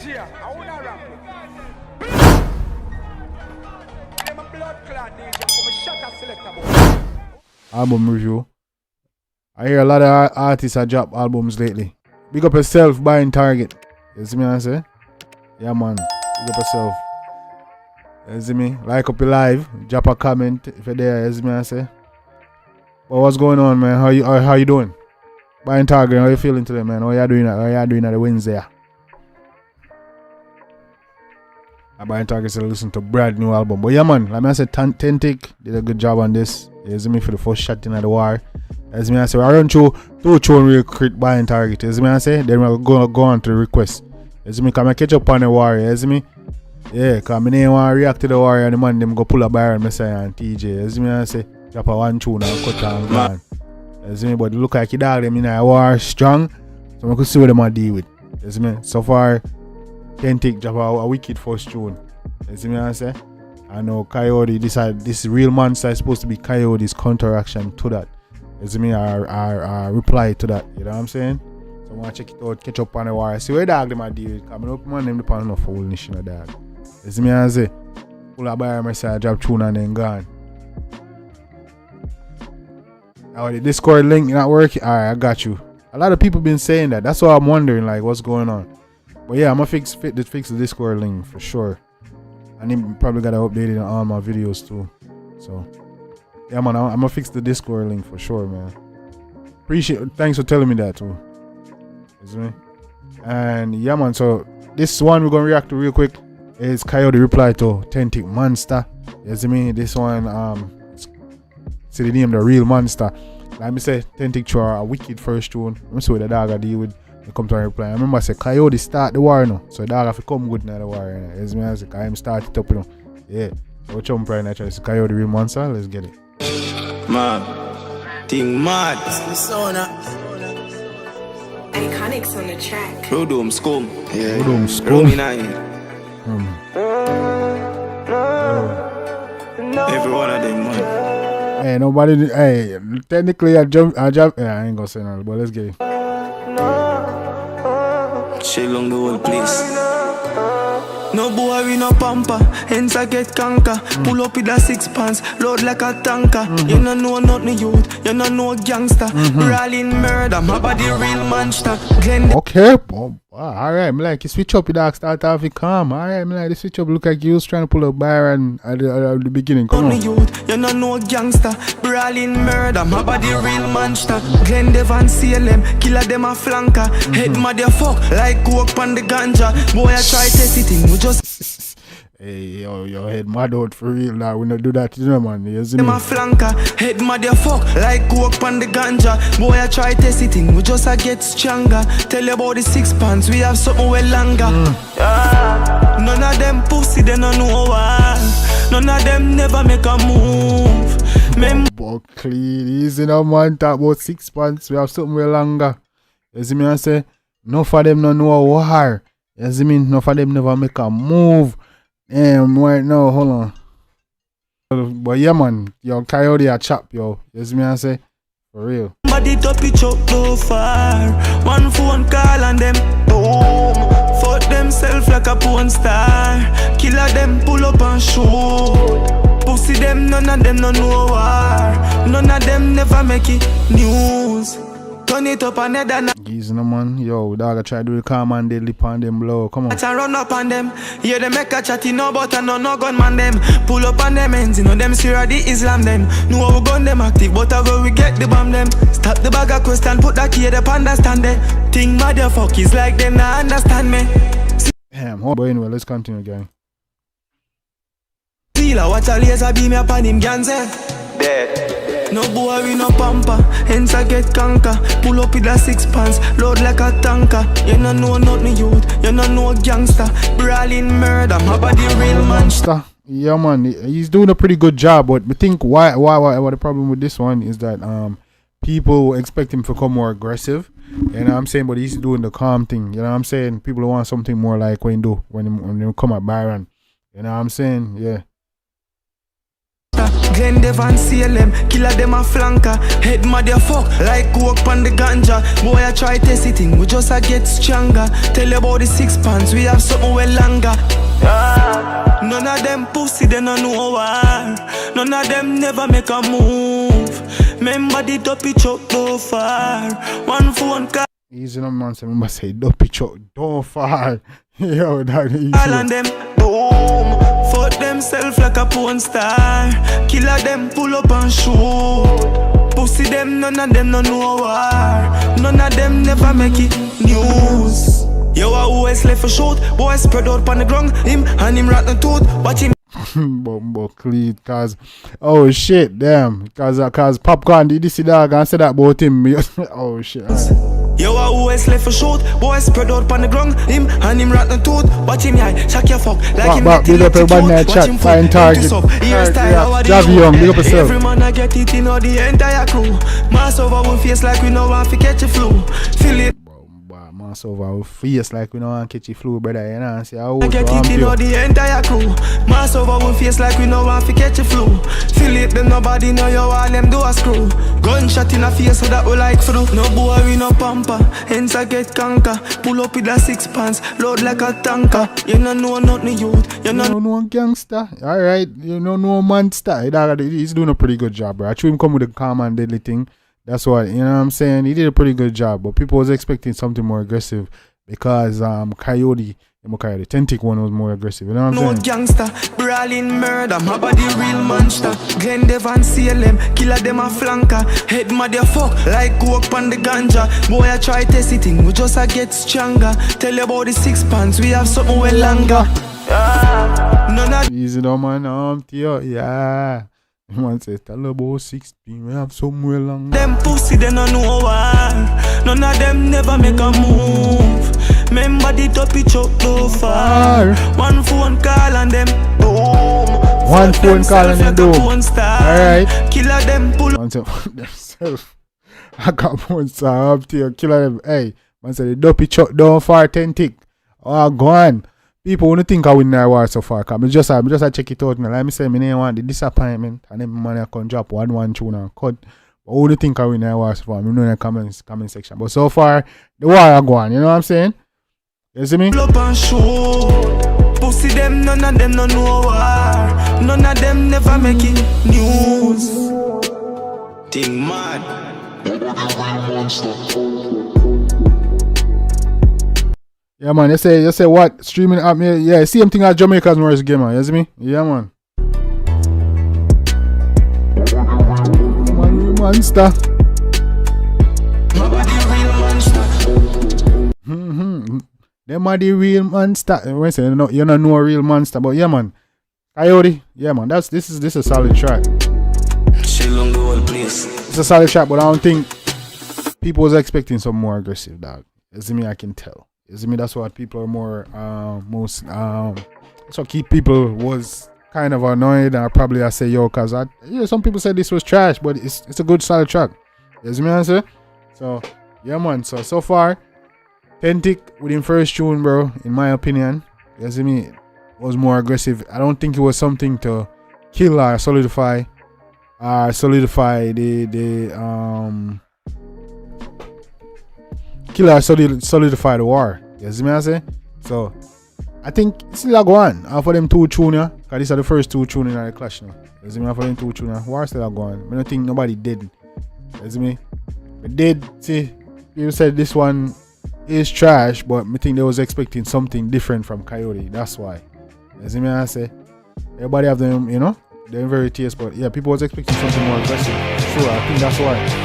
DJ, I wanna rap. I'm a blood clot DJ, I'm a shot selector. Album review. I hear a lot of artists have dropped albums lately. Big up yourself, buying Target. You see me I say? Yeah man, big up yourself. You see me? Like up your live, drop a comment if you're there, you see me I say? But what's going on, man? How you doing? Buying Target, how you feeling today, man? How you doing at the Wednesday? I Buying Target to listen to brand new album. But yeah man, like I said, Tentic did a good job on this. You see me, for the first shot in the war. As me I say, I run through two tune real quick Buying Target. As me I say, then we're gonna go on to the request. As me come and catch up on the war, as me. Yeah, cause me didn't want to react to the war and the man them go pull a Byron Messiah and TJ. As me I say, drop a one tune and cut and gone. As me, but look like you dog them in a war strong. So I could see what them might deal with. As me, so far Tentic drop a wicked first tune. As me I say. I know KYODI, this real monster is supposed to be KYODI's counteraction to that. As me, our reply to that. You know what I'm saying? So I want to check it out, catch up on the war. See where dog them are deal with. Coming up, man, them depend on foolishness in the dog. As me, I say, pull a Byron Messiah, drop tune and then gone. Now the Discord link not working. Alright, I got you. A lot of people been saying that. That's why I'm wondering like what's going on. But yeah, I'm gonna fix the Discord link for sure. And he probably got to update it on all my videos too. So yeah man, I'm gonna fix the Discord link for sure, man. Thanks for telling me that too. Is me? And yeah man, so this one we're gonna react to real quick is KYODI reply to Tentic Monster. You see me? This one see the name the real monster. Like me say Tentic throw a wicked first tune. I'm see what the dog I deal with. They come to a reply. I remember I said KYODI start the war now. So the dog have to come good now the war. You know? You see me? I say I'm start it up, you know. Yeah. So jump right now. It's KYODI real monster. Let's get it. Man, thing mad. Iconics on the track. Rodom scum. Yeah. Rodom scum. Every one of them, man. Hey, nobody. Hey, technically I jump. Yeah, I ain't gonna say nothing, but let's get it. Chill along the whole place. No boy we no pamper, hence I get conquer. Pull up with a 6 pants, load like a tanker. You no know nothing youth, you no know gangster. Rallying murder, my body real monster. Okay, alright, me like you switch up, you dog start off it calm. Alright, me like the switch up look like you was trying to pull up Byron at the beginning. Come on. Youth, you no know gangster. Rallying murder, my body real monster. Glen Devan CLM, killer them a flanker. Head mother fuck like coke on the ganja. Boy I try test it in. Just hey, yo, your head mad out for real now. We not do that, you know, man. You see me? My flanker, head mother fuck like coke on the ganja. Boy, I try test it in, we just a get stronger. Tell you about the 6 pants, we have something well longer. None of them pussy, they don't know why. None of them never make a move. But clean, easy now, man. Talk about 6 pants, we have something well longer. You see me? I say, no for them don't know why. You see me? Enough of them never make a move. Right now, hold on. But yeah, man, yo, KYODI a chop, yo. You see me? I say, for real. Body top it up too far. One phone call and them boom. Fuck themself like a porn star. Killer them pull up and shoot. Pussy them, none of them no know war. None of them never make it news. Turn it up and head. Easy no man, yo, dog I try to do the calm and they lip on them blow, come on. I run up on them, yeah they make a chatty no but no gunman them. Pull up on them ends, you know them Syria the Islam them. Know how we gun them active, but I go we get the bomb them. Stop the bag of question, put that key up understand them. Think motherfuck is like them not understand me. Damn, hold on, anyway, let's continue gang. Feel watch a laser beam up on him ganze. Dead. No boy we no pamper, hence I get conquer. Pull up with a 6 pants, load like a tanker. You no know nothing youth, you no know gangster. Brawling murder, my body real monster. Yeah man, he's doing a pretty good job, but I think why the problem with this one is that people expect him to become more aggressive. You know what I'm saying? But he's doing the calm thing. You know what I'm saying? People want something more like when they come at Byron. You know what I'm saying? Yeah. monster. Glen Devon CLM, killer them a flanker. Head mad ya fuck, like coke on the ganja. Boy I try test it in, we just a get stronger. Tell you about the 6 pants, we have something well longer. None of them pussy, they no know war. None of them never make a move. Remember the dopey chuck go far. One phone call. Easy no man, so remember say dopey chuck don't far. Yo, that easy. All on them, boom. Fuck themself like a porn star. Killer them pull up and shoot. Pussy them, none of them no know war. None of them never make it news. Yo, I always left for shoot. Boy spread out on the ground. Him and him rotten tooth. Watch him. Bumbo clean, cause oh shit, damn, cause Popcorn did this dog and said that about him. Oh shit. Yo, I always left for shoot. Boy spread out on the ground. Him and him rotten tooth. Watch him, yeah, check your fuck. Like him build up everybody in that chat. Find target. Javi Young, big up yourself. Every man I get it in all the entire crew. Mass over our face like we know how to catch a flu. Feel it. Mass over our face like we know how to catch a flu, brother. You know, see how I get it in all the entire crew. Mass over our face like we know how to catch a flu. Feel it, then nobody know you all them do a screw. Gunshot in a face so that we like through. No boy we no pamper, hence I get conquer. Pull up with a 6 pants, load like a tanker. You don't know nothing youth, you don't know gangster. Alright, you don't know monster. He's doing a pretty good job, bro. I should him come with a calm and deadly thing. That's what, you know what I'm saying? He did a pretty good job, but people was expecting something more aggressive because KYODI, Tentic one was more aggressive, you know what I'm saying? Gangster, brawling murder, my body real monster. Glen Devon CLM, killer them a flanker. Head mad ya fuck, like coke on the ganja. Boy I try test it in, we just a get stronger. Tell you about the 6 pants, we have something well longer. None of easy no man, yeah. Man says, tell about 16, we have somewhere long. Them pussy, they no know war. None of them never make a move. Remember the dopey chuck go far. One phone call and them boom. One phone call and them boom. Alright. Killer them pull man said, themselves. I got one star up to you, killer them. Hey, man said, the dopey chuck down far 10 tick. Oh, go on. People wouldn't think I win that war so far. Cause I just check it out now. Like me say, me didn't want the disappointment. And then man I can drop one tune and cut. But who wouldn't think I win that war so far? Me know in the comment section. But so far, the war are gone. You know what I'm saying? You see me? Pussy them, none of them no know war. None of them never make it news. Thing mad. Yeah man, you say what? Streaming app me, yeah, same thing as Jamaica's worst game, man. You see me? Yeah man. Monster. Them are the real monster. When I say you're not no real monster, but yeah man. KYODI, yeah man, this is a solid track. It's a solid track, but I don't think people was expecting something more aggressive, dog. You see me, I can tell. You see me, that's what people are more that's what keep people was kind of annoyed, and probably I say yo, cause some people said this was trash, but it's a good solid track. You see me, I say? So yeah man, so far Tentic with him first tune, bro, in my opinion, you see me, was more aggressive. I don't think it was something to kill or solidify killer solidify the war. You see me I say? So I think it's still go on. After them 2 tune, yeah, because these are the first 2 tune in the clash now. You see me? After them 2 tune, war still go on. I don't think nobody did. You see me? But did see people said this one is trash, but I think they was expecting something different from KYODI. That's why. You see me I say? Everybody have them, you know, they're very taste, but yeah, people was expecting something more aggressive. Sure, I think that's why.